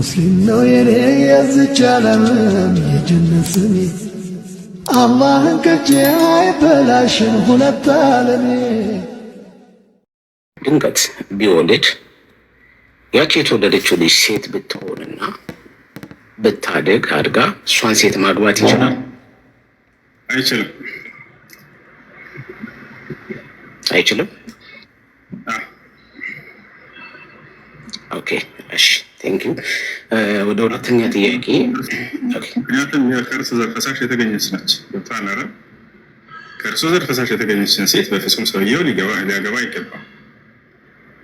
ሙስሊም ነው የኔ የዝች ዓለም የጀነት ስሜ አላህን ከጄ አይበላሽም ሁለት ዓለሜ። ድንገት ቢወልድ ያቺ የተወለደችው ልጅ ሴት ብትሆንና ብታደግ አድጋ እሷን ሴት ማግባት ይችላል? አይችልም። አይችልም? ኦኬ እሺ፣ ቴንክ ዩ። ወደ ሁለተኛ ጥያቄ። ምክንያቱም ከእርሱ ዘር ፈሳሽ የተገኘች ነች። ገብቶሃል? ከእርሱ ዘር ፈሳሽ የተገኘችን ሴት በፍጹም ሰውየው ሊያገባ አይገባም።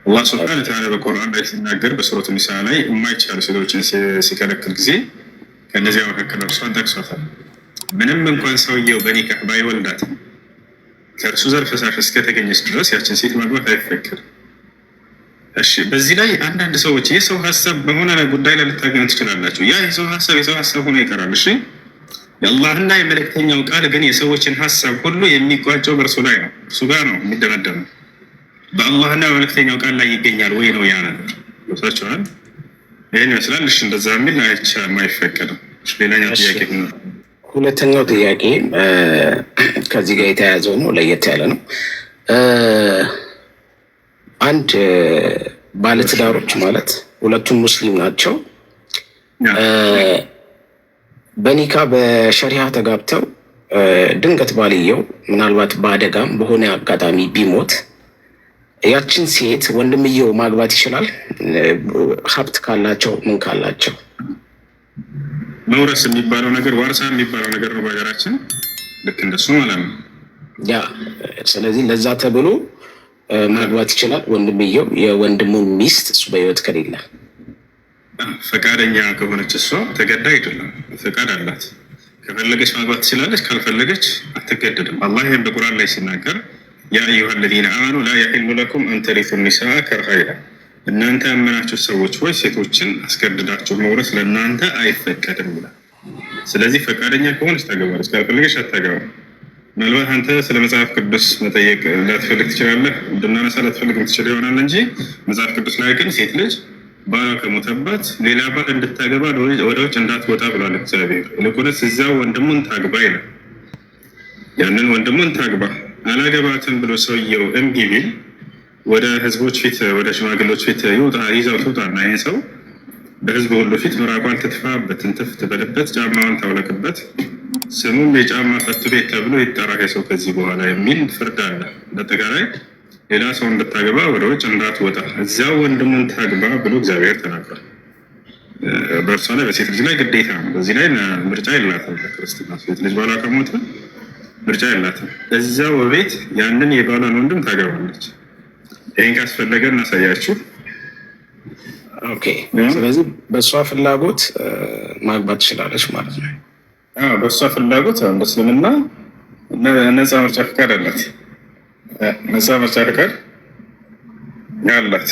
አላህ ሱብሓነሁ ወተዓላ በቁርአን ላይ ሲናገር በሱረቱ ኒሳ ላይ የማይቻሉ ሴቶችን ሲከለክል ጊዜ ከእነዚያ መካከል እርሷን ጠቅሷታል። ምንም እንኳን ሰውየው በኒካህ ባይወልዳትም ከእርሱ ዘር ፈሳሽ እስከተገኘች ድረስ ያችን ሴት ማግባት አይፈቅድም። እሺ፣ በዚህ ላይ አንዳንድ ሰዎች የሰው ሀሳብ በሆነ ጉዳይ ላይ ልታገኙ ትችላላችሁ። ያ የሰው ሀሳብ ሆኖ ይቀራል። እሺ፣ የአላህና የመልእክተኛው ቃል ግን የሰዎችን ሀሳብ ሁሉ የሚቋጨው በእርሱ ላይ ነው፣ እርሱ ጋር ነው የሚደመደመው። በአላህና በመልእክተኛው ቃል ላይ ይገኛል ወይ ነው ያ ነገር። ገብታችኋል? ይህን ይመስላል። እሺ፣ እንደዛ የሚል አይፈቀድም። ሌላኛው ጥያቄ ነው። ሁለተኛው ጥያቄ ከዚህ ጋር የተያያዘው ነው፣ ለየት ያለ ነው። አንድ ባለትዳሮች ማለት ሁለቱም ሙስሊም ናቸው፣ በኒካ በሸሪያ ተጋብተው ድንገት ባልየው ምናልባት በአደጋም በሆነ አጋጣሚ ቢሞት ያችን ሴት ወንድምየው ማግባት ይችላል? ሀብት ካላቸው ምን ካላቸው? መውረስ የሚባለው ነገር ዋርሳ የሚባለው ነገር ነው በሀገራችን፣ ልክ እንደሱ ማለት ነው። ያ ስለዚህ ለዛ ተብሎ ማግባት ይችላል ወንድምየው የወንድሙን ሚስት እሱ በህይወት ከሌለ። ፈቃደኛ ከሆነች እሷ ተገዳ አይደለም፣ ፈቃድ አላት። ከፈለገች ማግባት ትችላለች፣ ካልፈለገች አትገደድም። አላህ ይህም በቁርአን ላይ ሲናገር ያ አዩሃ ለዚነ አመኑ ላ የሒሉ ለኩም አን ተሪሱ ኒሳአ ከርሃ ይላል። እናንተ ያመናችሁ ሰዎች ወይ ሴቶችን አስገድዳችሁ መውረስ ለእናንተ አይፈቀድም ይላል። ስለዚህ ፈቃደኛ ከሆነች ታገባለች፣ ካልፈለገች አታገባም። ምናልባት አንተ ስለ መጽሐፍ ቅዱስ መጠየቅ ላትፈልግ ትችላለህ፣ እንድናነሳ ላትፈልግ ትችል ይሆናል እንጂ መጽሐፍ ቅዱስ ላይ ግን ሴት ልጅ ባሏ ከሞተባት ሌላ ባል እንድታገባ ወደ ውጭ እንዳትወጣ ብሏል እግዚአብሔር። ይልቁንስ እዚያው ወንድሙን ታግባ ይላል። ያንን ወንድሙን ታግባ። አላገባትም ብሎ ሰውየው እምቢ ቢል ወደ ህዝቦች ፊት ወደ ሽማግሎች ፊት ይዛው ትውጣና ይሄ ሰው በህዝብ ሁሉ ፊት ምራቋን ትትፋበት፣ እንትፍ ትበልበት፣ ጫማዋን ታውለቅበት፣ ስሙም የጫማ ፈቱ ቤት ተብሎ ይጠራ ሰው ከዚህ በኋላ የሚል ፍርድ አለ። በአጠቃላይ ሌላ ሰው እንድታገባ ወደ ውጭ እንዳትወጣ እዚያው ወንድሙን ታግባ ብሎ እግዚአብሔር ተናግሯል። በእርሷ ላይ በሴት ልጅ ላይ ግዴታ ነው። በዚህ ላይ ምርጫ የላትም። ክርስትና ሴት ልጅ ባሏ ከሞተ ምርጫ የላትም። እዚያው በቤት ያንን የባሏን ወንድም ታገባለች። ይህን ካስፈለገ እናሳያችሁ። ኦኬ፣ ስለዚህ በእሷ ፍላጎት ማግባት ትችላለች ማለት ነው። በእሷ ፍላጎት እንደ እስልምና ነፃ ምርጫ ፈቃድ አላት። ነፃ ምርጫ ፈቃድ አላት።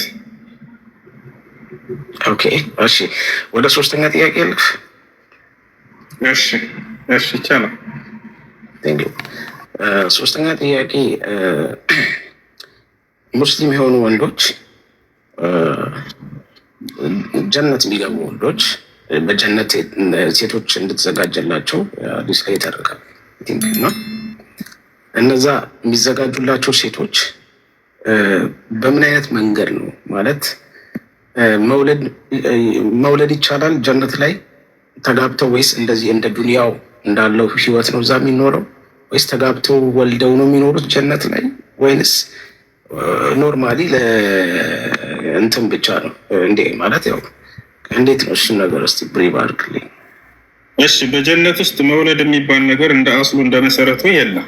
ኦኬ፣ እሺ፣ ወደ ሶስተኛ ጥያቄ ልፍ። እሺ፣ ይቻላል። ሶስተኛ ጥያቄ ሙስሊም የሆኑ ወንዶች ጀነት የሚገቡ ወንዶች በጀነት ሴቶች እንድትዘጋጀላቸው አዲስ ላይ የተደረጋል እና እነዛ የሚዘጋጁላቸው ሴቶች በምን አይነት መንገድ ነው ማለት መውለድ ይቻላል ጀነት ላይ ተጋብተው፣ ወይስ እንደዚህ እንደ ዱንያው እንዳለው ህይወት ነው እዛ የሚኖረው፣ ወይስ ተጋብተው ወልደው ነው የሚኖሩት ጀነት ላይ፣ ወይንስ ኖርማሊ እንትን ብቻ ነው እንዴ? ማለት ያው እንዴት ነው እሱን ነገር እስቲ ብሪቭ አድርግልኝ። እሺ፣ በጀነት ውስጥ መውለድ የሚባል ነገር እንደ አስሉ እንደ መሰረቱ የለም።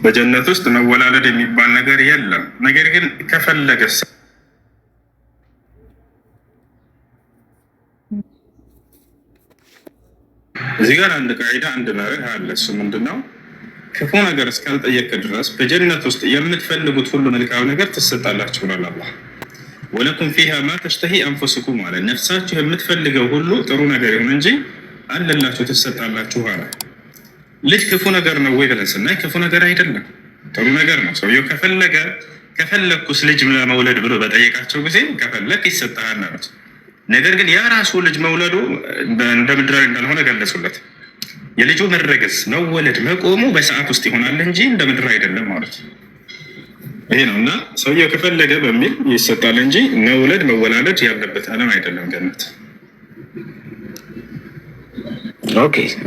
በጀነት ውስጥ መወላለድ የሚባል ነገር የለም። ነገር ግን ከፈለገ እዚህ ጋር አንድ ቃዒዳ አንድ መርህ አለ። እሱ ምንድነው? ክፉ ነገር እስካልጠየቅ ድረስ በጀነት ውስጥ የምትፈልጉት ሁሉ መልካም ነገር ትሰጣላችሁ ብሏል አላህ። ወለኩም ፊሃ ማ ተሽተሂ አንፉሱኩም አለ። ነፍሳችሁ የምትፈልገው ሁሉ ጥሩ ነገር ይሁን እንጂ አለላችሁ ትሰጣላችሁ አለ። ልጅ ክፉ ነገር ነው ወይ ብለን ስናይ ክፉ ነገር አይደለም፣ ጥሩ ነገር ነው። ሰውየው ከፈለኩስ ልጅ ለመውለድ ብሎ በጠየቃቸው ጊዜ ከፈለክ ይሰጣሃል አሉት። ነገር ግን ያ ራሱ ልጅ መውለዱ እንደ ምድራዊ እንዳልሆነ ገለጹለት። የልጁ መረገዝ መወለድ መቆሙ በሰዓት ውስጥ ይሆናል እንጂ እንደ ምድር አይደለም ማለት ነው። ይሄ ነው እና ሰውየው ከፈለገ በሚል ይሰጣል እንጂ መውለድ መወላለድ ያለበት ዓለም አይደለም ገነት።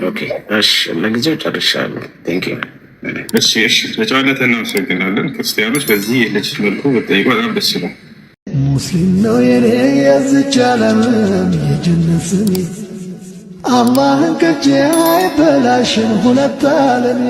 ኦኬ እሺ፣ ለጊዜው ጨርሻለሁ። ቴንክ ዩ። እሺ ለጨዋነት እናመሰግናለን። ክርስቲያኖች በዚህ ልጅ መልኩ በጠይቁ በጣም ደስ ይላል። ሙስሊም ነው የኔ የዝች ዓለም የጀነት ስሜ አላህን ከጄ አይበላሽም ሁለት ዓለሜ